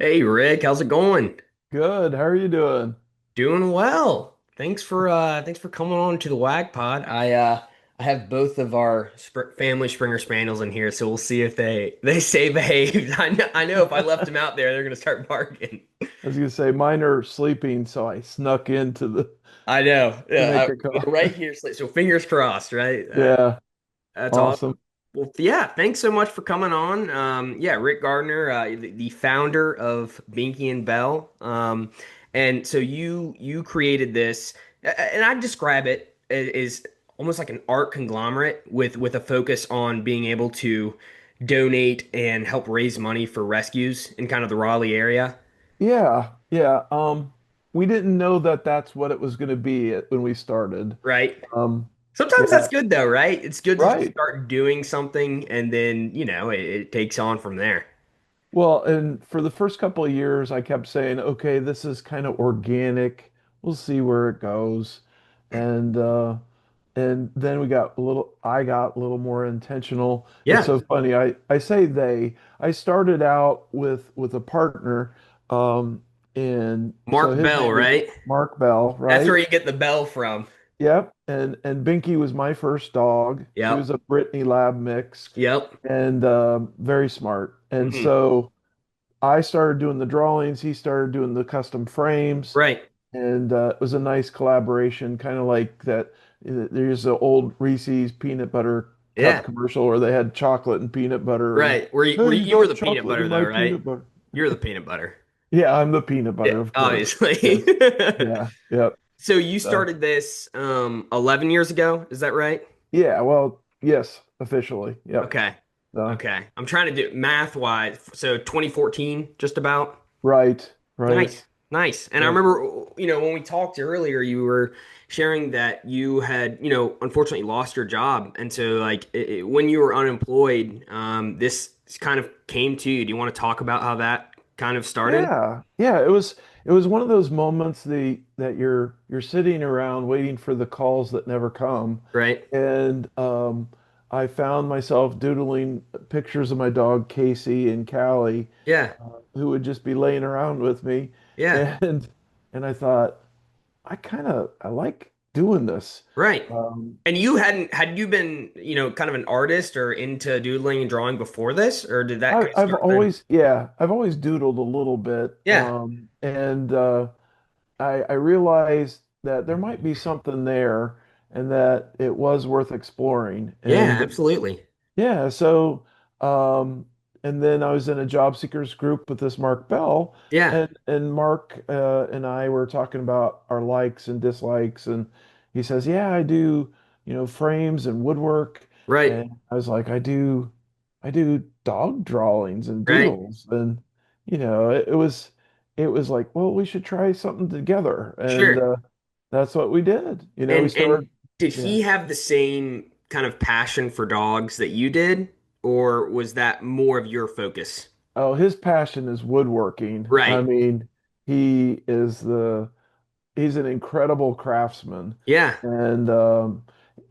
Hey Rick, how's it going? Good. How are you doing? Doing well. Thanks for coming on to the Wag Pod. I have both of our family Springer Spaniels in here, so we'll see if they stay behaved. I know if I left them out there, they're gonna start barking. I was gonna say mine are sleeping, so I snuck into the I know. to make a We're call. right here, so fingers crossed, right? Yeah, That's awesome. awesome. Well, yeah, thanks so much for coming on. Yeah, Rick Gardner, the founder of Binky and Bell. And so you created this, and I describe it as almost like an art conglomerate with a focus on being able to donate and help raise money for rescues in kind of the Raleigh area, Yeah, yeah. We didn't know that that's what it was gonna be when we started. right? Um, Sometimes yeah, that's good though, right? It's good to just right. start doing something and then, it takes on from there. Well, and for the first couple of years, I kept saying, okay, this is kind of organic. We'll see where it goes. And then I got a little more intentional. It's Yeah. so funny. I say I started out with a partner, um, and so Mark his Bell, name is right? Mark Bell, That's where right? you get the bell from. Yep. And Binky was my first dog. She was Yep. a Brittany Lab mix Yep. and very smart. And Hmm. so I started doing the drawings, he started doing the custom frames, Right. and it was a nice collaboration, kind of like that. There's an old Reese's peanut butter cup Yeah. commercial where they had chocolate and peanut butter, and Right. Were you, hey, were you, you you were got the peanut chocolate butter in though, my right? peanut butter. You're the peanut butter. Yeah, I'm the peanut Yeah, butter, of course. obviously. Yes. Yeah. Yep. So you So, started this 11 years ago, is that right? yeah. Well, yes, officially. Yep. Okay. So, Okay. I'm trying to do math wise. So 2014, just about. right. Right. Nice, nice. And I Yep. remember, when we talked earlier, you were sharing that you had, unfortunately lost your job. And so, like, when you were unemployed, this kind of came to you. Do you want to talk about how that kind of started? Yeah, yeah, it was one of those moments that you're sitting around waiting for the calls that never come. Right? And I found myself doodling pictures of my dog Casey and Callie, Yeah, who would just be laying around with me. yeah, And and I thought, I like doing this. right. Um, And had you been, kind of an artist or into doodling and drawing before this, or did that kind of I've start then? always, yeah, I've always doodled a little bit. Yeah, And I realized that there might be something there and that it was worth exploring. yeah, And absolutely. yeah, so um, and then I was in a job seekers group with this Mark Bell, Yeah, and Mark and I were talking about our likes and dislikes, and he says, "Yeah, I do, frames and woodwork," right, and I was like, I do dog drawings and right. doodles," and it was like, well, we should try something together, and Sure. that's what we did. We And started, did yeah. he have the same kind of passion for dogs that you did, or was that more of your focus? Oh, his passion is woodworking. I Right. mean, he is the he's an incredible craftsman. Yeah. And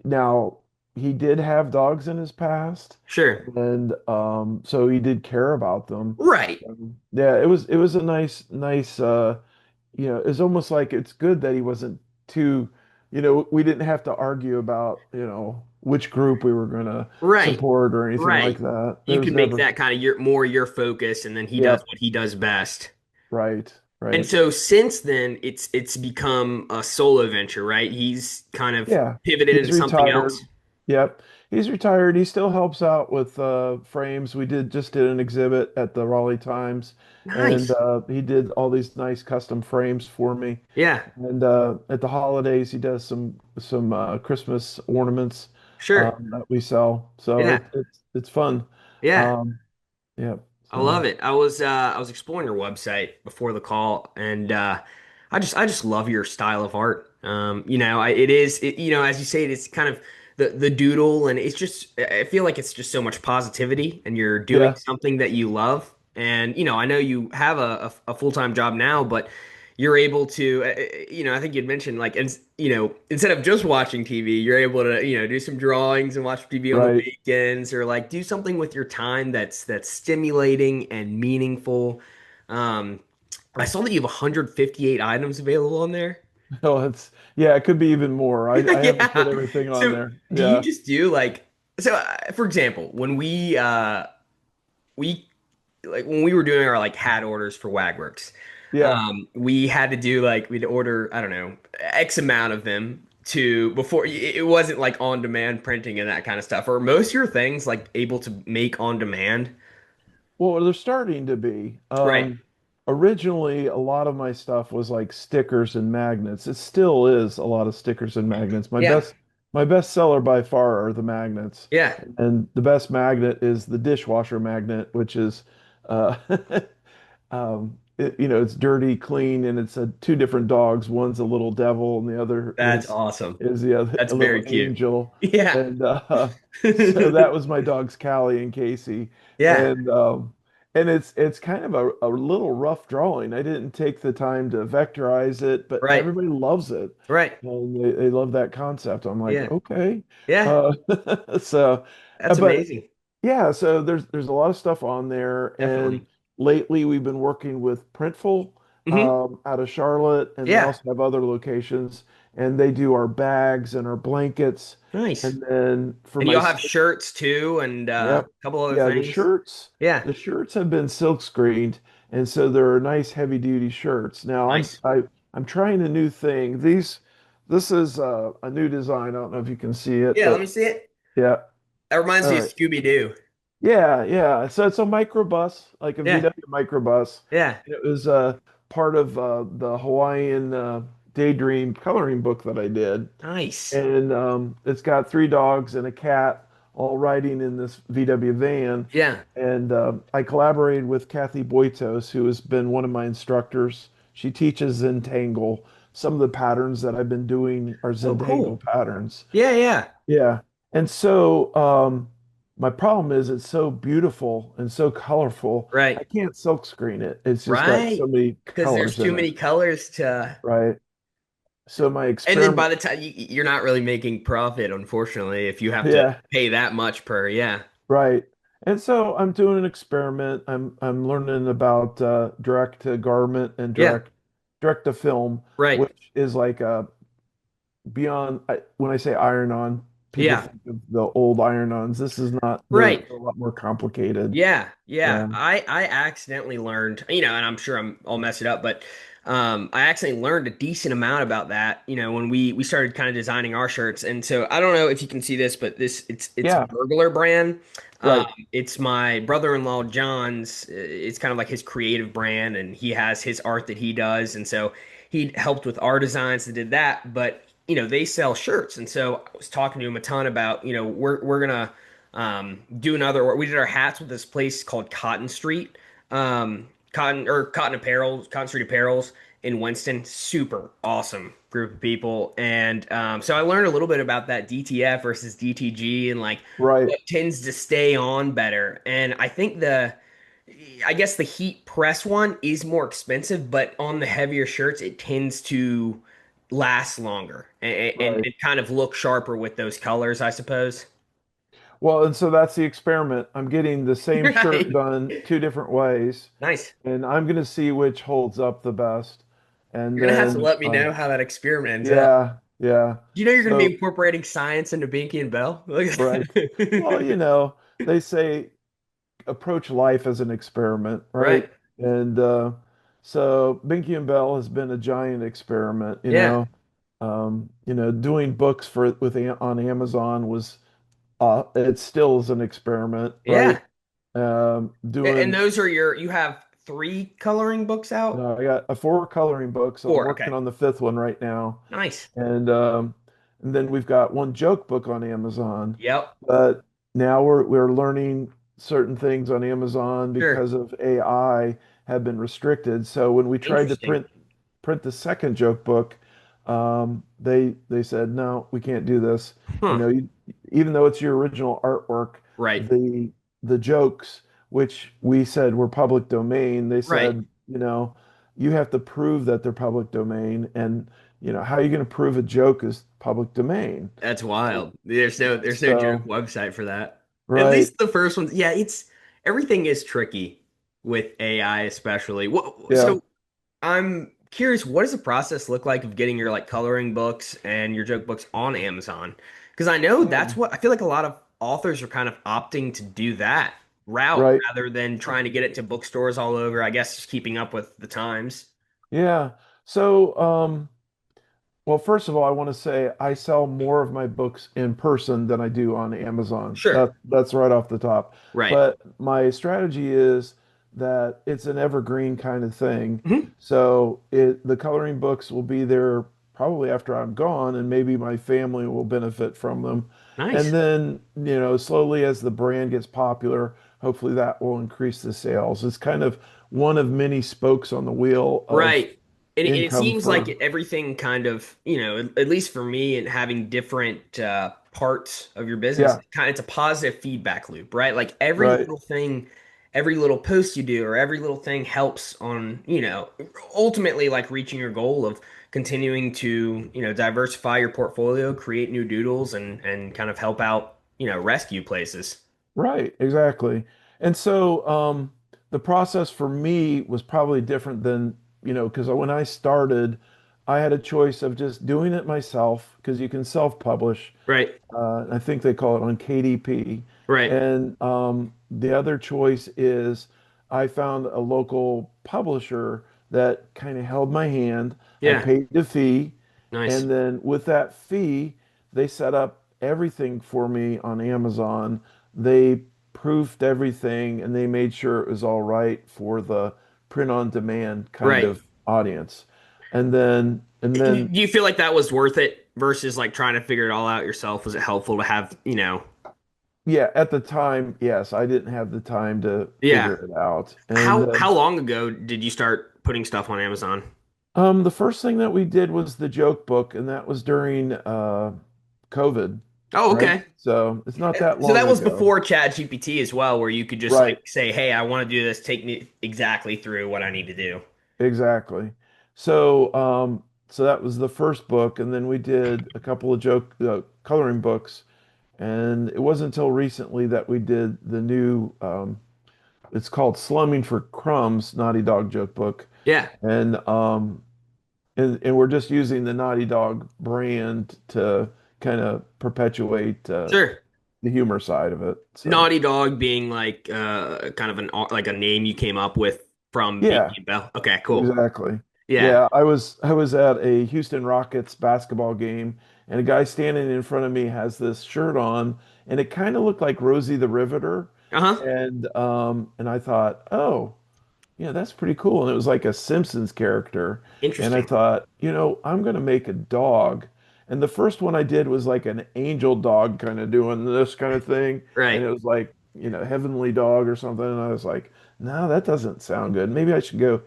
now he did have dogs in his past, Sure. and so he did care about them. Right. Yeah, it was a nice it's almost like it's good that he wasn't too, we didn't have to argue about, which group we were gonna Right. support or anything like Right. that. There You was can make never, that kind of your focus, and then he does yep, what he does best. right, And right. so since then, it's become a solo venture, right? He's kind of Yeah, pivoted he's into something else. retired. Yep, he's retired. He still helps out with frames. We just did an exhibit at the Raleigh Times, and Nice. he did all these nice custom frames for me. Yeah. And at the holidays, he does some Christmas ornaments Sure. that we sell. So Yeah. it's fun. Yeah. Um, yeah. I love So it. I was exploring your website before the call, and I just love your style of art. As you say, it's kind of the doodle, and it's just I feel like it's just so much positivity, and you're doing yeah, something that you love. And I know you have a full-time job now, but you're able to, I think you'd mentioned like, and instead of just watching TV, you're able to, do some drawings and watch TV on the right. weekends, or like do something with your time that's stimulating and meaningful. Um, I saw that you have 158 items available on there. No, it's yeah, it could be even more. I haven't put Yeah. everything on So there. do you Yeah. just do like for example, when we like when we were doing our like hat orders for Wagworks, Yeah. we had to do like we'd order, I don't know, X amount of them to before it wasn't like on demand printing and that kind of stuff. Or most of your things like able to make on demand. Well, they're starting to be. Right. Originally, a lot of my stuff was like stickers and magnets. It still is a lot of stickers and magnets. Yeah. My best seller by far are the magnets. Yeah. And the best magnet is the dishwasher magnet, which is uh it's dirty, clean, and it's two different dogs. One's a little devil, and the other That's awesome. is the other That's a little very cute. angel. Yeah. And so that was my dogs, Callie and Casey, Yeah. and it's kind of a little rough drawing. I didn't take the time to vectorize it, but Right. everybody loves it, Right. and they love that concept. I'm like, Yeah. okay, Yeah. uh, so. That's But amazing. yeah, so there's a lot of stuff on there, and Definitely. lately we've been working with Printful Hmm. out of Charlotte, and they Yeah. also have other locations, and they do our bags and our blankets, Nice. and then for And my you'll have shirts too and yep, a couple other yeah, things. Yeah. the shirts have been silk screened, and so they're nice heavy duty shirts. Now Nice. I'm trying a new thing. This is a new design. I don't know if you can see it, Yeah, let but me see it. yeah, That reminds all me of right. Scooby-Doo. Yeah, yeah. So it's a microbus, like a Yeah. VW microbus. Yeah. It was part of the Hawaiian Daydream coloring book that I did. Nice. And it's got three dogs and a cat all riding in this VW van. Yeah. And I collaborated with Kathy Boitos, who has been one of my instructors. She teaches Zentangle. Some of the patterns that I've been doing are Oh, Zentangle cool. patterns. Yeah, yeah. Yeah. And so my problem is it's so beautiful and so colorful. I Right. can't silk screen it. It's just got so Right. many Because there's colors too in it, many colors to right? So my and then experiment, by the time you're not really making profit, unfortunately, if you have to yeah, pay that much per, yeah. right. And so I'm doing an experiment. I'm learning about direct to garment and Yeah. direct to film, Right. which is like beyond when I say iron on, people Yeah. think of the old iron-ons. This is not, Right. they're a lot more complicated. Yeah, yeah. Yeah. I accidentally learned, and I'm sure I'll mess it up, but I accidentally learned a decent amount about that, when we started kind of designing our shirts. And so I don't know if you can see this, but it's Yeah, Burglar brand. Um, right. it's my brother-in-law John's. It's kind of like his creative brand, and he has his art that he does, and so he helped with our designs and did that. But they sell shirts, and so I was talking to him a ton about, we're gonna do another. We did our hats with this place called Cotton Street, Cotton Street Apparels in Winston. Super awesome group of people, and so I learned a little bit about that DTF versus DTG and like Right. what tends to stay on better. And I guess the heat press one is more expensive, but on the heavier shirts, it tends to last longer and Right. kind of look sharper with those colors, I suppose. Well, and so that's the experiment. I'm getting the same shirt Right. done two different ways, Nice. and I'm going to see which holds up the best. And You're gonna have to then, let me know how that experiment ends up. yeah, yeah. Do you know you're gonna be So, incorporating science into Binky and Bell? Look at right. Well, that. they say approach life as an experiment, right? Right. And so Binky and Bell has been a giant experiment, Yeah. doing books on Amazon was it still is an experiment, right? Yeah. And Doing those are you have three coloring books out? I got four coloring books. I'm Four. working Okay. on the fifth one right now, Nice. and then we've got one joke book on Amazon. Yep. But now we're learning certain things on Amazon Sure. because of AI have been restricted. So when we tried to Interesting. print the second joke book, they said no, we can't do this. You Huh. know, you, even though it's your original artwork, Right. the jokes which we said were public domain, they Right. said, you have to prove that they're public domain, and how are you going to prove a joke is public domain? That's wild. There's no joke So, website for that. At right. least the first one. Yeah, everything is tricky. with AI especially. Yeah. So I'm curious, what does the process look like of getting your like coloring books and your joke books on Amazon? Because I know that's Um, what I feel like a lot of authors are kind of opting to do that route right. rather than trying to get it to bookstores all over. I guess just keeping up with the times. Yeah. So, well, first of all, I want to say I sell more of my books in person than I do on Amazon. Sure. That's right off the top. Right. But my strategy is that it's an evergreen kind of thing. Mhm. So the coloring books will be there probably after I'm gone, and maybe my family will benefit from them. And Nice. then, slowly as the brand gets popular, hopefully that will increase the sales. It's kind of one of many spokes on the wheel of Right. And it income seems like for, everything kind of, at least for me and having different parts of your business, yeah, it's a positive feedback loop, right? Like every right. little thing, every little post you do or every little thing helps on, ultimately like reaching your goal of continuing to, diversify your portfolio, create new doodles and kind of help out, rescue places. Right, exactly. And so the process for me was probably different than, because when I started, I had a choice of just doing it myself because you can self-publish. Right. I think they call it on KDP. Right. And the other choice is I found a local publisher that kind of held my hand. I Yeah. paid the fee, Nice. and then with that fee, they set up everything for me on Amazon. They proofed everything and they made sure it was all right for the print on demand kind Right. of audience. And then Do you feel like that was worth it versus like trying to figure it all out yourself? Was it helpful to have, yeah, at the time, yes, I didn't have the time to yeah. figure it out. And How long ago did you start putting stuff on Amazon? the first thing that we did was the joke book, and that was during COVID, Oh, right? okay. So it's not that So that long was ago. before Chat GPT as well, where you could just like Right, say, "Hey, I want to do this. Take me exactly through what I need to do." exactly. So that was the first book, and then we did a couple of joke coloring books, and it wasn't until recently that we did the new it's called Slumming for Crumbs, Naughty Dog joke book. Yeah, And and we're just using the Naughty Dog brand to kind of perpetuate sure. the humor side of it. So Naughty Dog being like kind of like a name you came up with from yeah, Binky and Bell. Okay, cool. exactly. Yeah. Yeah, I was at a Houston Rockets basketball game, and a guy standing in front of me has this shirt on, and it kind of looked like Rosie the Riveter, Uh-huh. and I thought, oh. Yeah, that's pretty cool. And it was like a Simpsons character. And I Interesting. thought, I'm going to make a dog. And the first one I did was like an angel dog kind of doing this kind of thing. And Right. it was like, heavenly dog or something. And I was like, no, that doesn't sound good. Maybe I should go,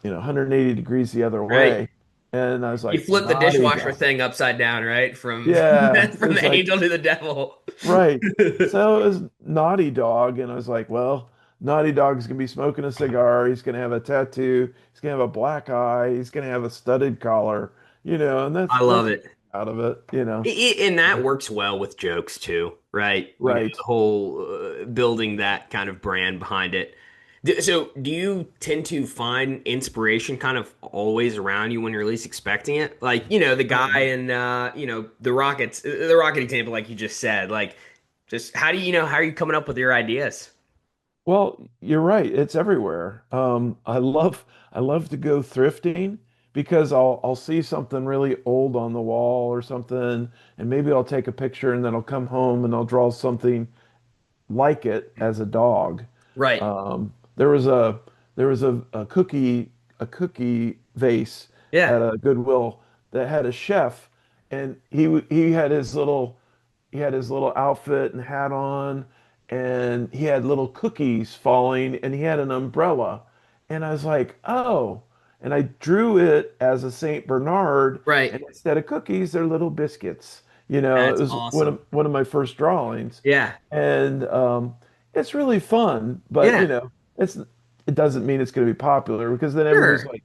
180 degrees the other Right. way. And I was You like, flip the naughty dishwasher dog. thing upside down, right? From Yeah. from It's the like, angel to the devil. right. So it was Naughty Dog, and I was like, well, Naughty Dog's gonna be smoking a cigar. He's gonna have a tattoo. He's gonna have a black eye. He's gonna have a studded collar. And I love that's it. out of it. And that works well with jokes too, right? Right. The whole building that kind of brand behind it. So, do you tend to find inspiration kind of always around you when you're least expecting it? Like, the guy Um, in, the Rocket example, like you just said, like, just how are you coming up with your ideas? well, you're right. It's everywhere. I love to go thrifting because I'll see something really old on the wall or something, and maybe I'll take a picture and then I'll come home and I'll draw something like it as a dog. Right. There was a cookie Yeah. at a Goodwill that had a chef, and he had his little outfit and hat on, and he had little cookies falling, and he had an umbrella, and I was like, oh, and I drew it as a Saint Bernard, Right. and instead of cookies, they're little biscuits. It That's was one awesome. of one of my first drawings, Yeah. and it's really fun, but Yeah. it doesn't mean it's going to be popular because then everybody's Sure. like,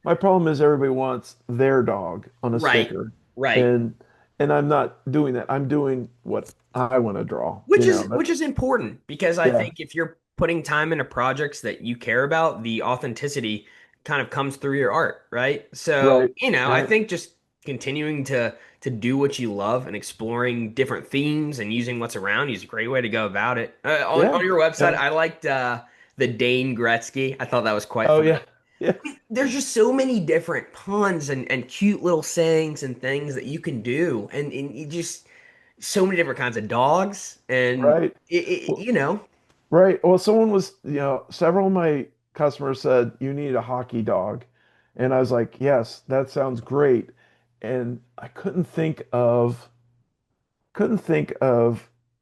my problem is everybody wants their dog on a Right. sticker, Right. and I'm not doing that. I'm doing what I want to draw. Which is important because I Yeah, think if you're putting time into projects that you care about, the authenticity kind of comes through your art, right? So, Right, I right. think just continuing to do what you love and exploring different themes and using what's around you is a great way to go about it. On Yeah, your website, yeah. I liked the Dane Gretzky. I thought that was quite Oh funny. yeah, yeah. There's just so many different puns and cute little sayings and things that you can do, and you just so many different kinds of dogs, and Right. it, Well, you know, right. Well, someone was, several of my customers said you need a hockey dog. And I was like, yes, that sounds great. And I couldn't think of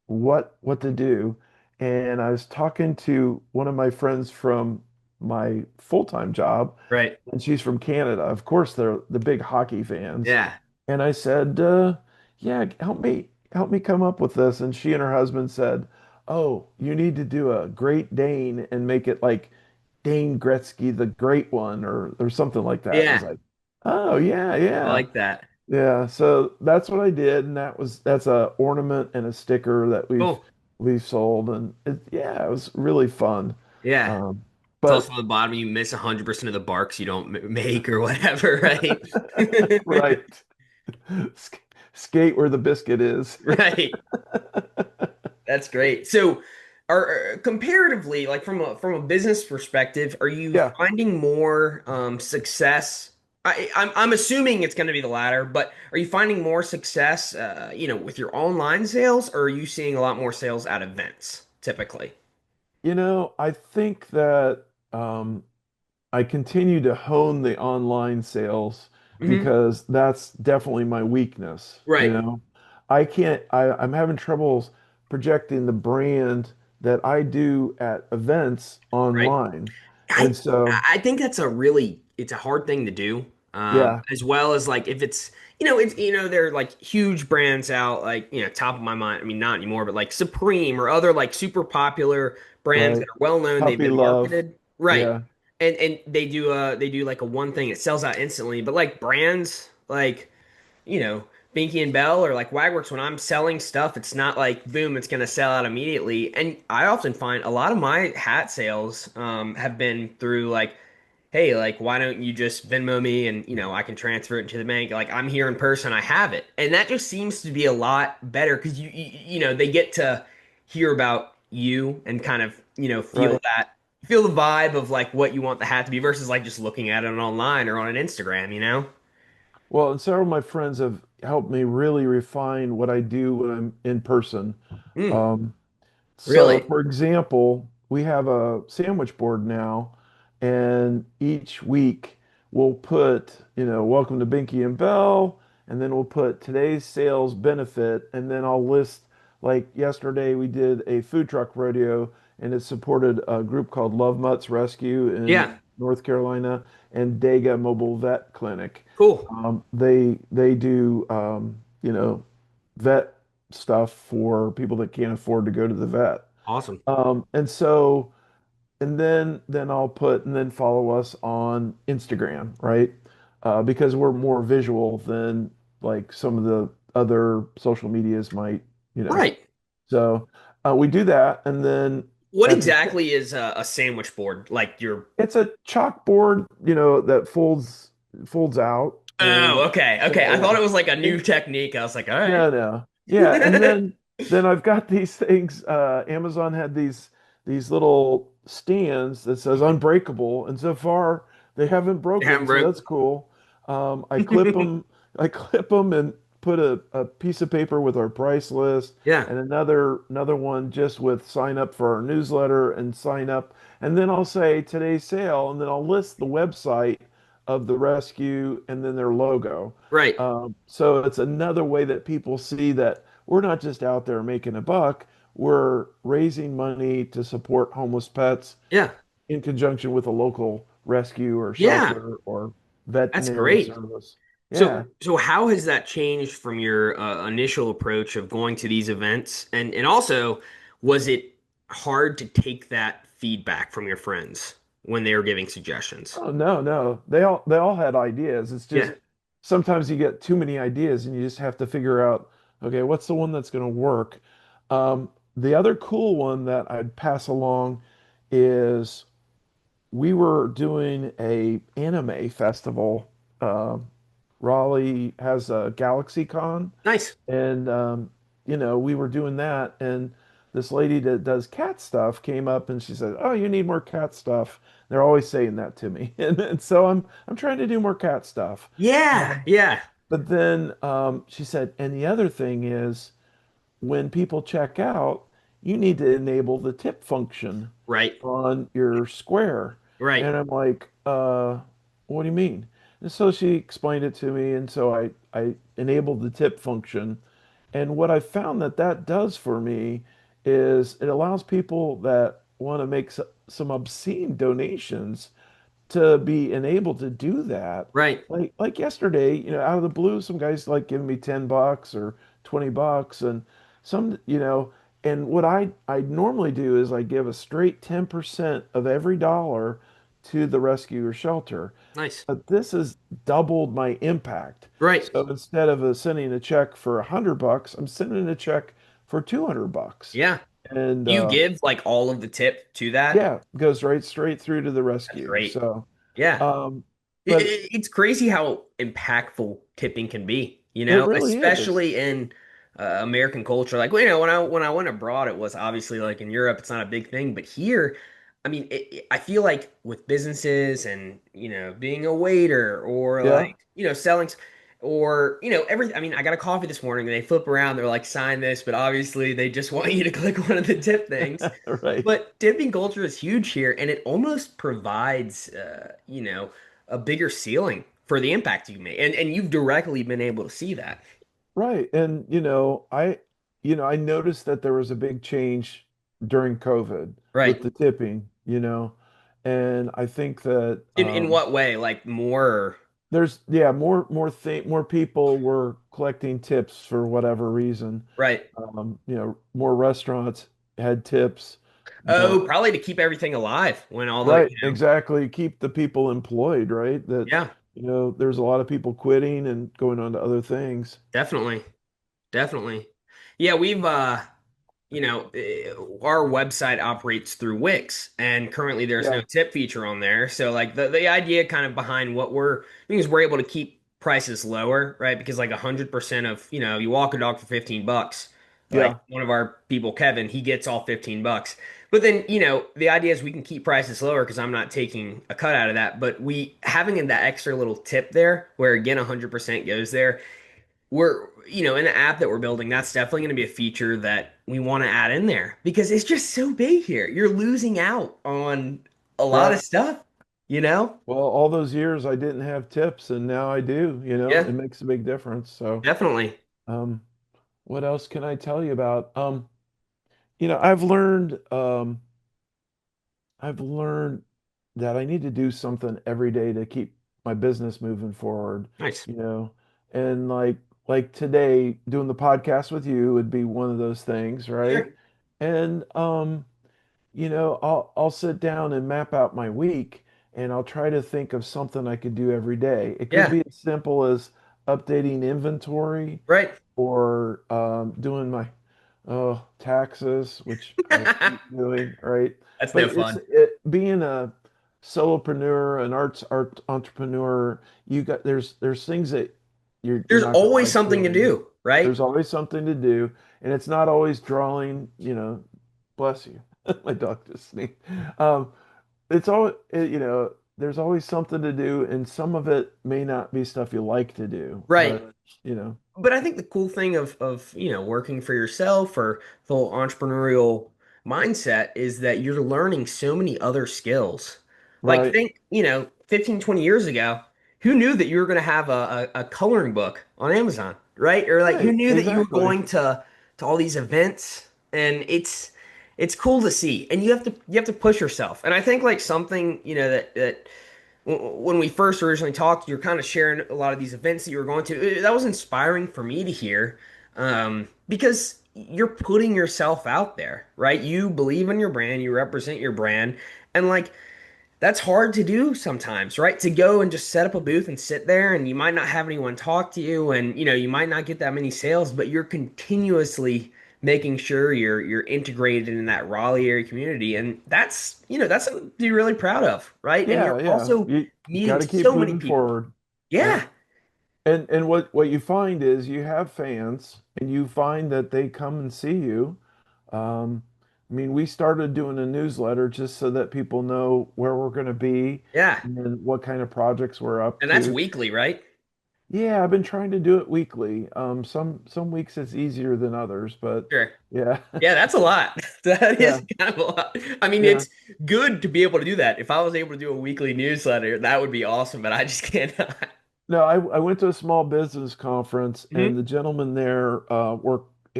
what to do. And I was talking to one of my friends from my full-time job, right? and she's from Canada. Of course, they're the big hockey fans. Yeah, And I said, yeah, help me come up with this. And she and her husband said, oh, you need to do a Great Dane and make it like Dane Gretzky, the Great One, or something like that. I was yeah, like, oh yeah, I yeah. like that. Yeah, so that's what I did, and that's a ornament and a sticker that we've Cool. we've sold, and yeah, it was really fun. Yeah. Um, It's also but on the bottom. You miss 100% of the barks you don't make or whatever, right? right, skate where the biscuit is. Right. That's great. So, comparatively, like from a business perspective, are you Yeah, finding more success? I'm assuming it's going to be the latter, but are you finding more success, with your online sales, or are you seeing a lot more sales at events typically? I think that I continue to hone the online sales Hmm. because that's definitely my weakness. Right. I'm having troubles projecting the brand that I do at events Right. online. And I so, I think that's it's a hard thing to do. yeah, As well as like if it's there are like huge brands out like top of my mind. I mean not anymore, but like Supreme or other like super popular brands that right. are well known. They've Puppy been love. marketed right, Yeah, and they do like a one thing it sells out instantly. But like brands like Binky and Bell or like Wagworks, when I'm selling stuff, it's not like boom, it's gonna sell out immediately. And I often find a lot of my hat sales have been through like, hey, like why don't you just Venmo me and I can transfer it to the bank. Like I'm here in person, I have it, and that just seems to be a lot better because they get to hear about you and kind of right. feel the vibe of like what you want the hat to be versus like just looking at it online or on an Instagram, you know? Well, and several of my friends have helped me really refine what I do when I'm in person. Mm, Um, So, really? for example, we have a sandwich board now, and each week we'll put, welcome to Binky and Bell, and then we'll put today's sales benefit, and then I'll list, like yesterday we did a food truck rodeo, and it supported a group called Love Mutts Rescue in Yeah. North Carolina and Dega Mobile Vet Clinic. Cool. They do, vet stuff for people that can't afford to go to the vet. Awesome. And then follow us on Instagram, right? Because we're more visual than like some of the other social medias might, you know. Right. So we do that, and then What at the exactly is a sandwich board? Like your it's a chalkboard, that folds out, Oh, and okay. Okay. I thought yeah, it was like a yeah. new technique. I was like, all right. No, no. Yeah, and then I've got these things. Amazon had these little stands that says unbreakable, and so far they haven't broken, so Hamburg. that's cool. I clip them, and put a piece of paper with our price list, Yeah. and another one just with sign up for our newsletter and sign up, and then I'll say today's sale, and then I'll list the website of the rescue and then their logo. Right. So it's another way that people see that we're not just out there making a buck, we're raising money to support homeless pets Yeah. in conjunction with a local rescue or Yeah. shelter or That's veterinary great. service. So Yeah. so how has that changed from your initial approach of going to these events? And also, was it hard to take that feedback from your friends when they were giving suggestions? Oh no, no. They all had ideas. It's Yeah. just sometimes you get too many ideas and you just have to figure out, okay, what's the one that's going to work? The other cool one that I'd pass along is we were doing a anime festival. Um, Raleigh has a GalaxyCon, Nice. and we were doing that, and this lady that does cat stuff came up and she said, "Oh, you need more cat stuff." They're always saying that to me, and so I'm trying to do more cat stuff. Yeah, Um, yeah. but then she said, and the other thing is, when people check out, you need to enable the tip function Right, on your Square. right, And I'm like, what do you mean? And so she explained it to me, and so I enabled the tip function. And what I found that that does for me is it allows people that want to make some obscene donations to be enabled to do that. right, Like yesterday, out of the blue, some guys like giving me $10 or $20, and some, and what I normally do is I give a straight 10% of every dollar to the rescue or shelter. nice. But this has doubled my impact. Right. So instead of sending a check for $100, I'm sending a check for $200. Yeah. And Do you give like all of the tip to that? yeah, goes right straight through to the That's rescue. great. So Yeah. um, but It's crazy how impactful tipping can be, it really is. especially in American culture. Like, when I went abroad, it was obviously like in Europe, it's not a big thing, but here, I mean, I feel like with businesses and being a waiter or Yeah, like selling or everything. I mean, I got a coffee this morning and they flip around, they're like, sign this, but obviously they just want you to click one of the tip things. right. But tipping culture is huge here, and it almost provides, a bigger ceiling for the impact you make, and you've directly been able to see that. Right. And I noticed that there was a big change during COVID with Right. the tipping, and I think that In what way? Like more, there's yeah, more people were collecting tips for whatever reason. right? More restaurants had tips, Oh, but probably to keep everything alive when all the, right, exactly. Keep the people employed, right? That, yeah, there's a lot of people quitting and going on to other things. definitely, definitely. Yeah, we've our website operates through Wix, and currently there's no Yeah, tip feature on there. So like the idea kind of behind what we're doing is we're able to keep prices lower, right? Because like 100% of, you walk a dog for $15, like yeah, one of our people, Kevin, he gets all $15. But then, the idea is we can keep prices lower because I'm not taking a cut out of that. But we having that extra little tip there, where again 100% goes there, we're in the app that we're building, that's definitely going to be a feature that we want to add in there because it's just so big here. You're losing out on a lot yeah. of stuff, you know? Well, all those years I didn't have tips, and now I do. Yeah, It makes a big difference. So, definitely. um, what else can I tell you about? I've learned that I need to do something every day to keep my business moving forward, Nice. you know. And like today, doing the podcast with you would be one of those things, right? Sure. And I'll sit down and map out my week, and I'll try to think of something I could do every day. It could Yeah, be as simple as updating inventory right. or doing my taxes, which I hate doing, right? That's But no fun. being a solopreneur, an art entrepreneur, there's things that you're There's not gonna always like something to doing. do, right? There's always something to do, and it's not always drawing, bless you. My dog just sneezed. Um, it's all there's always something to do, and some of it may not be stuff you like to do, Right. but you know, But I think the cool thing of working for yourself or the whole entrepreneurial mindset is that you're learning so many other skills. Like right, think, 15, 20 years ago, who knew that you were going to have a coloring book on Amazon, right? Or like who right, knew that you were exactly. going to all these events? And it's cool to see. And you have to push yourself. And I think like something, that when we first originally talked, you were kind of sharing a lot of these events that you were going to. That was inspiring for me to hear, because you're putting yourself out there, right? You believe in your brand, you represent your brand, and like that's hard to do sometimes, right? To go and just set up a booth and sit there, and you might not have anyone talk to you, and you might not get that many sales, but you're continuously making sure you're integrated in that Raleigh area community. And that's, that's something to be really proud of, right? And you're Yeah, yeah. also You got meeting to keep so many moving people. forward. Yeah. Yeah, And what you find is you have fans and you find that they come and see you. Um, I mean, we started doing a newsletter just so that people know where we're going to be yeah. and what kind of projects we're up And that's to. weekly, right? Yeah, I've been trying to do it weekly. Some weeks it's easier than others, but Sure. yeah. Yeah, that's a lot. That is Yeah. kind of a lot. I mean, Yeah. it's good to be able to do that. If I was able to do a weekly newsletter, that would be awesome, but I just cannot. No, I went to a small business conference and Mhm. the gentleman there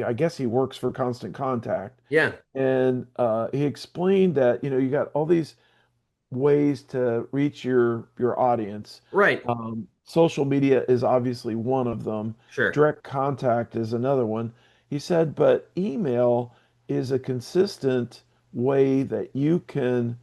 I guess he works for Constant Contact. Yeah, And he explained that, you got all these ways to reach your audience. right. Social media is obviously one of them. Sure. Direct contact is another one. He said, but email is a consistent way that you can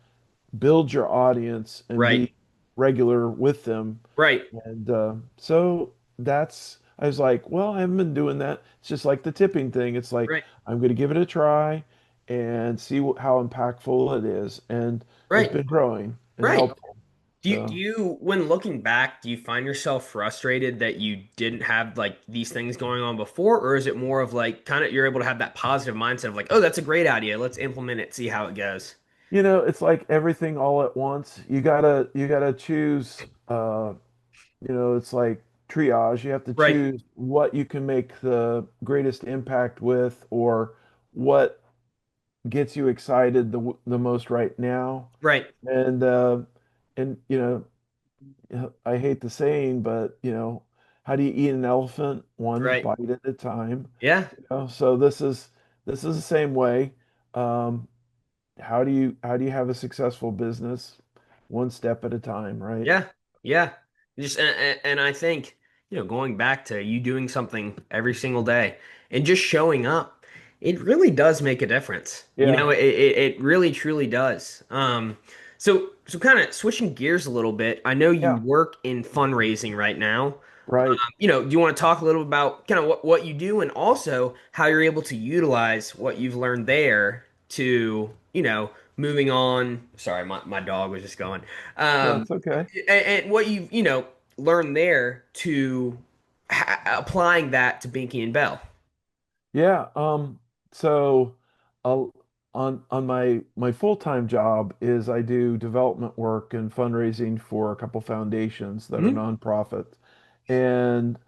build your audience and Right. be regular with them. Right. And so I was like, well, I haven't been doing that. It's just like the tipping thing. It's like, Right. I'm going to give it a try and see how impactful it is. And it's Right. been growing and Right. helpful. So, Do you, when looking back, do you find yourself frustrated that you didn't have like these things going on before, or is it more of like kind of you're able to have that positive mindset of like, oh, that's a great idea. Let's implement it, see how it goes. it's like everything all at once. You gotta choose, it's like triage. You have to Right. choose what you can make the greatest impact with or what gets you excited the most right now. Right. And I hate the saying, but how do you eat an elephant? One Right. bite at a time. Yeah. So this is the same way. Um, how do you have a successful business? One step at a time, right? Yeah, yeah. Just and I think, going back to you doing something every single day and just showing up, it really does make a difference. Yeah, It really truly does. So kind of switching gears a little bit. I know you yeah, work in fundraising right now. right. Do you want to talk a little about kind of what you do and also how you're able to utilize what you've learned there to, moving on. Sorry, my dog was just going. No, Um, it's okay. and what you've, learned there to applying that to Binky and Bell. Yeah. So, I'll, on my full-time job is I do development work and fundraising for a couple foundations that are Hmm. nonprofit, and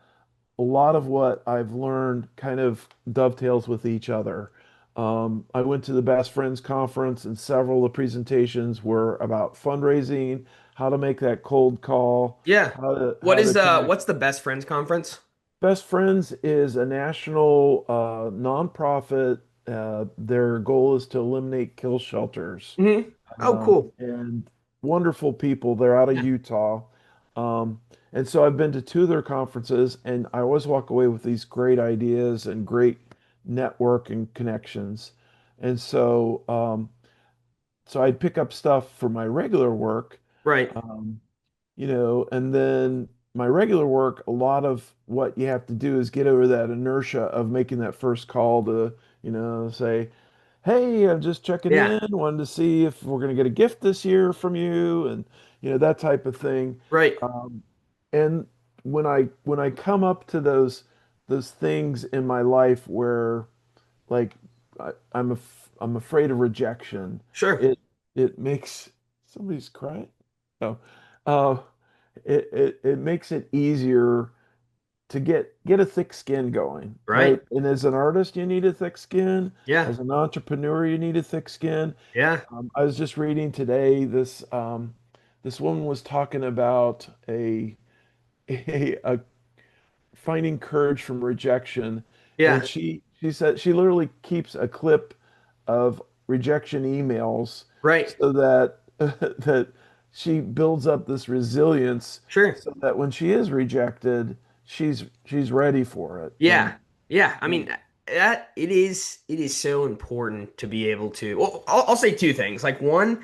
a lot of what I've learned kind of dovetails with each other. I went to the Best Friends Conference, and several of the presentations were about fundraising, how to make that cold call, Yeah. how to connect. What's the Best Friends Conference? Best Friends is a national nonprofit. Their goal is to eliminate kill shelters. Hmm. Oh, cool. And wonderful people. They're out of Yeah. Utah. Um, and so I've been to two of their conferences, and I always walk away with these great ideas and great network and connections. And so I'd pick up stuff for my regular work. Right. Um, and then my regular work, a lot of what you have to do is get over that inertia of making that first call to, say, hey, I'm just checking Yeah. in, wanted to see if we're going to get a gift this year from you, and that type of thing. Right. Um, and when I come up to those things in my life where like I'm afraid of rejection, Sure. it makes somebody's crying. Oh, uh, it makes it easier to get a thick skin going, Right. right? And as an artist, you need a thick skin. Yeah. As an entrepreneur, you need a thick skin. Yeah. I was just reading today this woman was talking about a finding courage from rejection, and Yeah. she said she literally keeps a clip of rejection emails Right. so that that she builds up this resilience Sure. so that when she is rejected, she's ready for it. Yeah. Yeah. I mean, that it is so important to be able to. Well, I'll say two things. Like one,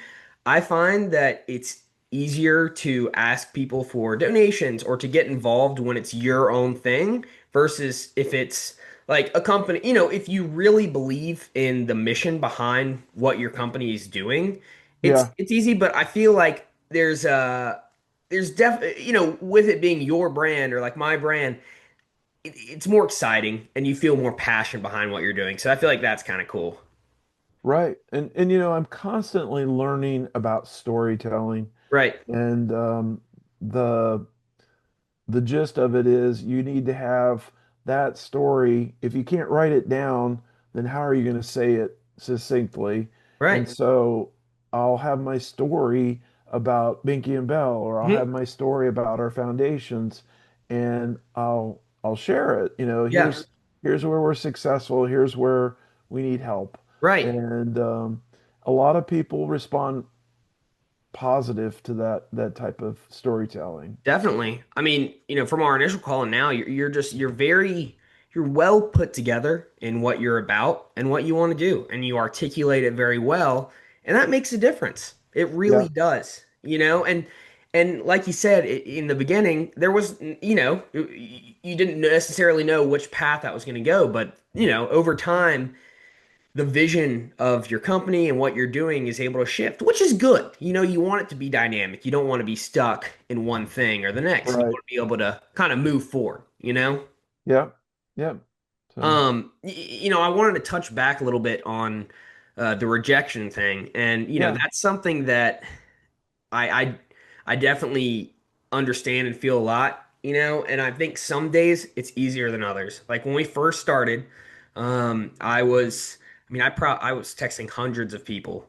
I find that it's easier to ask people for donations or to get involved when it's your own thing versus if it's like a company, if you really believe in the mission behind what your company is doing, it's Yeah, it's easy, but I feel like with it being your brand or like my brand, it's more exciting and you feel more passion behind what you're doing. So I feel like that's kind of cool. right. And I'm constantly learning about storytelling Right. and the the gist of it is you need to have that story. If you can't write it down, then how are you going to say it succinctly? And Right. so I'll have my story about Binky and Bell, or I'll Mhm. have my story about our foundations, and I'll share it. Yeah. Here's where we're successful. Here's where we need help. Right. And a lot of people respond positive to that type of storytelling. Definitely. I mean, from our initial call and now, you're well put together in what you're about and what you want to do, and you articulate it very well, and that makes a difference. It really Yeah, does, and like you said in the beginning, there was, you didn't necessarily know which path that was going to go, but over time the vision of your company and what you're doing is able to shift, which is good. You want it to be dynamic. You don't want to be stuck in one thing or the next. You right. want to be able to kind of move forward. Yeah. Yeah. So, I wanted to touch back a little bit on the rejection thing, and yeah. that's something that I I I definitely understand and feel a lot, and I think some days it's easier than others. Like when we first started, I was texting hundreds of people,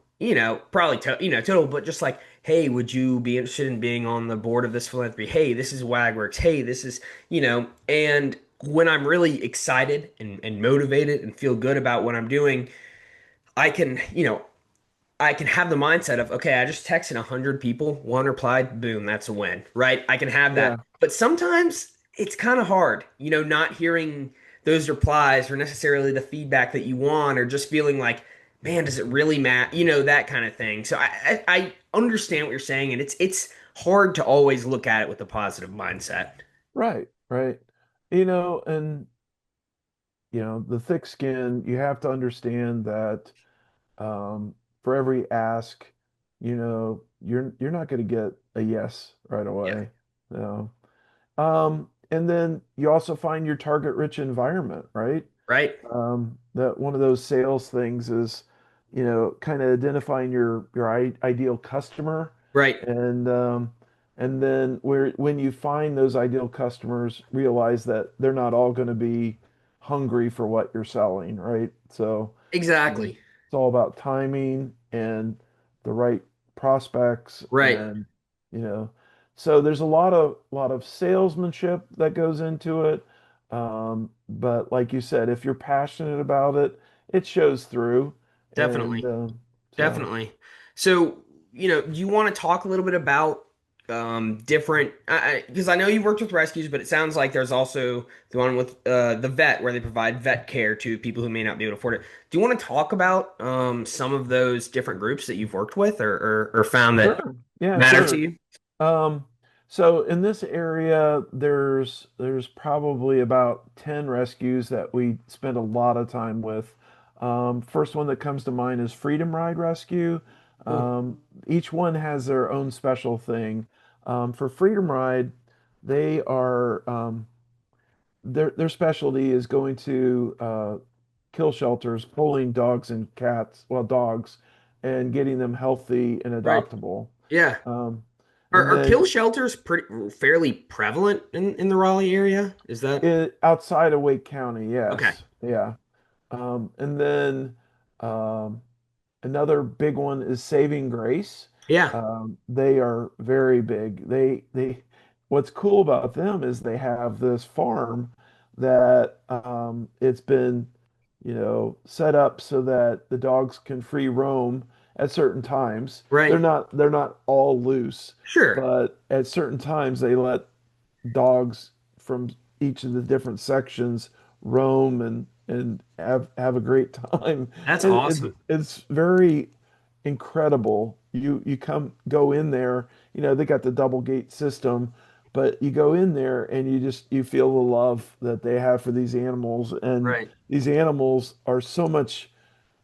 probably total, but just like, hey, would you be interested in being on the board of this philanthropy? Hey, this is Wagworks. Hey, this is, and when I'm really excited and motivated and feel good about what I'm doing, I can, I can have the mindset of, okay, I just texted 100 people, one replied, boom, that's a win, right? I can have that. Yeah. But sometimes it's kind of hard, not hearing those replies or necessarily the feedback that you want, or just feeling like, man, does it really matter? That kind of thing. So I understand what you're saying, and it's hard to always look at it with a positive mindset. Right. Right. And the thick skin, you have to understand that for every ask, you're not going to get a yes right Yeah. away. No. And then you also find your target rich environment, right? Right. That one of those sales things is, kind of identifying your ideal customer, Right. and then when you find those ideal customers, realize that they're not all going to be hungry for what you're selling, right? So Exactly. it's all about timing and the right prospects, Right. and you know so there's a lot of salesmanship that goes into it, but like you said, if you're passionate about it, it shows through. And Definitely. so Definitely. So, do you want to talk a little bit about different, because I know you worked with rescues, but it sounds like there's also the one with the vet where they provide vet care to people who may not be able to afford it. Do you want to talk about some of those different groups that you've worked with or found that sure, yeah, matter to sure. you? Um, so in this area, there's probably about 10 rescues that we spend a lot of time with. First one that comes to mind is Freedom Ride Rescue. Cool. Each one has their own special thing. For Freedom Ride, they are their specialty is going to kill shelters, pulling dogs and cats, well, dogs, and getting them healthy and Right. adoptable. Yeah. Um, Are, and are kill then shelters fairly prevalent in the Raleigh area? Is that outside of Wake County, okay? yes, yeah. And then um, another big one is Saving Grace. Yeah. They are very big. What's cool about them is they have this farm that it's been, set up so that the dogs can free roam at certain times. They're Right. not they're not all loose, Sure. but at certain times they let dogs from each of the different sections roam and have a great time. That's It's awesome. it's very incredible. You go in there, they got the double gate system, but you go in there and you feel the love that they have for these animals, and Right. these animals are so much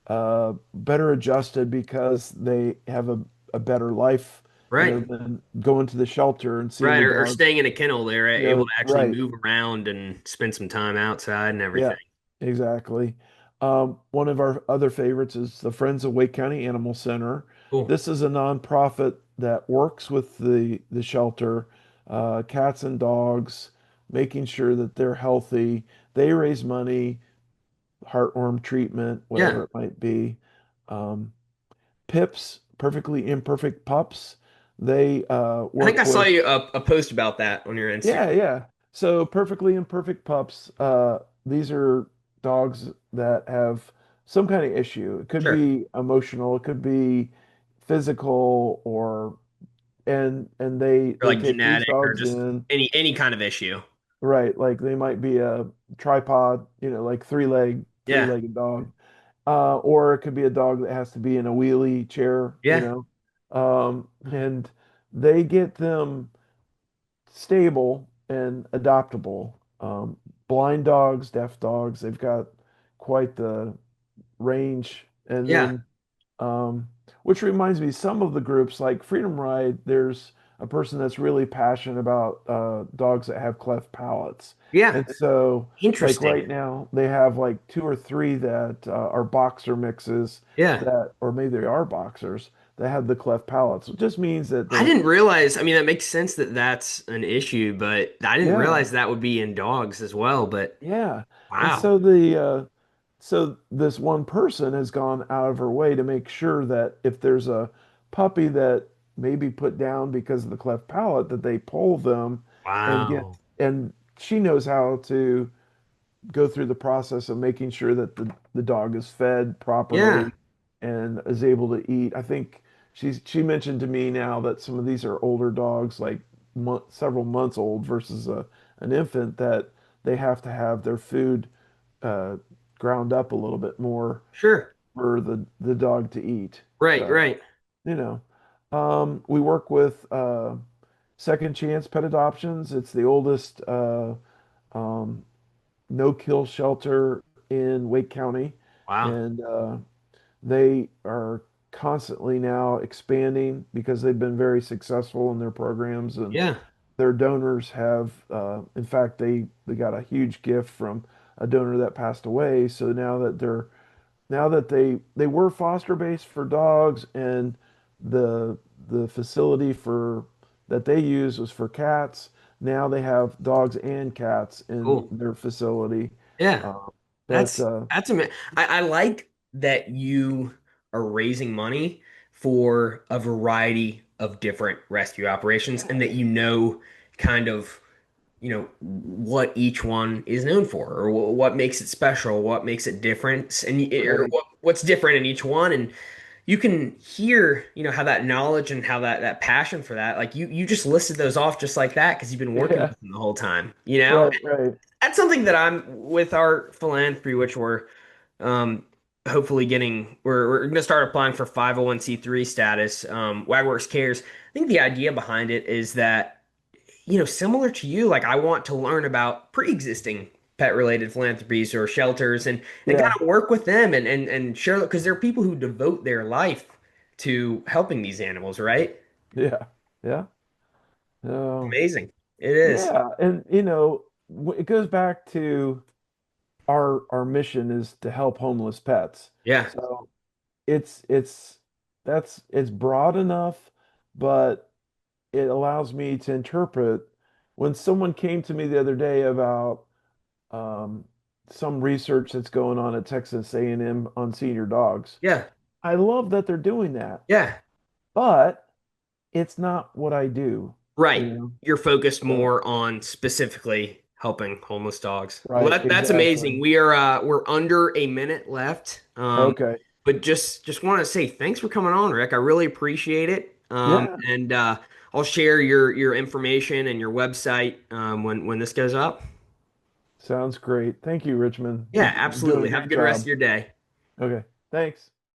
better adjusted because they have a better life, Right. than going to the shelter and seeing Right. the Or dog. staying in a kennel, they're able to actually Right. move around and spend some time outside and Yeah, everything. exactly. One of our other favorites is the Friends of Wake County Animal Center. Cool. This is a nonprofit that works with the shelter, cats and dogs, making sure that they're healthy. They raise money, heartworm treatment, Yeah. whatever it might be. Um, Pips, perfectly imperfect pups. They I think I work saw with you a post about that on your Instagram. Yeah, yeah. So perfectly imperfect pups. These are dogs that have some kind of issue. It could Sure. be emotional, it could be physical, or and Or they like take these genetic or dogs just in, any kind of issue. right? Like they might be a tripod, like Yeah. three-legged dog. Or it could be a dog that has to be in a wheelie chair, Yeah. and they get them stable and adoptable. Blind dogs, deaf dogs, they've got quite the range. And Yeah. then, um, which reminds me, some of the groups like Freedom Ride, there's a person that's really passionate about dogs that have cleft palates. Yeah. And so, like Interesting. right now, they have like two or three that are boxer mixes Yeah. that, or maybe they are boxers that have the cleft palates. It just means that I they're, didn't realize, I mean, that makes sense that that's an issue, but I didn't yeah. realize that would be in dogs as well. But Yeah. And wow. so so this one person has gone out of her way to make sure that if there's a puppy that may be put down because of the cleft palate, that they pull them and Wow. and she knows how to go through the process of making sure that the dog is fed Yeah. properly and is able to eat. I think she mentioned to me now that some of these are older dogs, like several months old versus an infant, that they have to have their food uh, ground up a little bit more Sure. for the dog to eat. Right, So, right. you know, we work with Second Chance Pet Adoptions. It's the oldest um, no-kill shelter in Wake County, Wow. and they are constantly now expanding because they've been very successful in their programs, and Yeah. their donors have, in fact, they got a huge gift from a donor that passed away. So now that they were foster based for dogs, and the the facility for that they use was for cats. Now they have dogs and cats in Cool. their facility. Yeah. Uh, but That's I like that you are raising money for a variety of different rescue operations and that you know kind of what each one is known for or what makes it special, what makes it different, and or right, what's different in each one. And you can hear, how that knowledge and how that passion for that, like you just listed those off just like that because you've been working yeah, with them the whole time. right, right, That's something that I'm with our philanthropy, which we're um, hopefully we're going to start applying for 501(c)(3) status. Wagworks Cares. I think the idea behind it is that, similar to you, like I want to learn about pre-existing pet-related philanthropies or shelters and kind yeah, of work with them and share because there are people who devote their life to helping these animals, right? yeah, yeah. Oh, Amazing. It is. yeah, and it goes back to our mission is to help homeless pets. Yeah. So it's it's broad enough, but it allows me to interpret. When someone came to me the other day about um, some research that's going on at Texas A&M on senior dogs, Yeah. I love that they're doing that, Yeah. but it's not what I do, Right. you know. You're focused So, more on specifically helping homeless dogs. Well, right, that's amazing. exactly. We're under a minute left. Okay. But just want to say thanks for coming on, Rick. I really appreciate it. Yeah, And I'll share your information and your website when this goes up. sounds great. Thank you, Richmond. Yeah, You're doing a absolutely. Have a great good rest of job. your day. Okay. Thanks.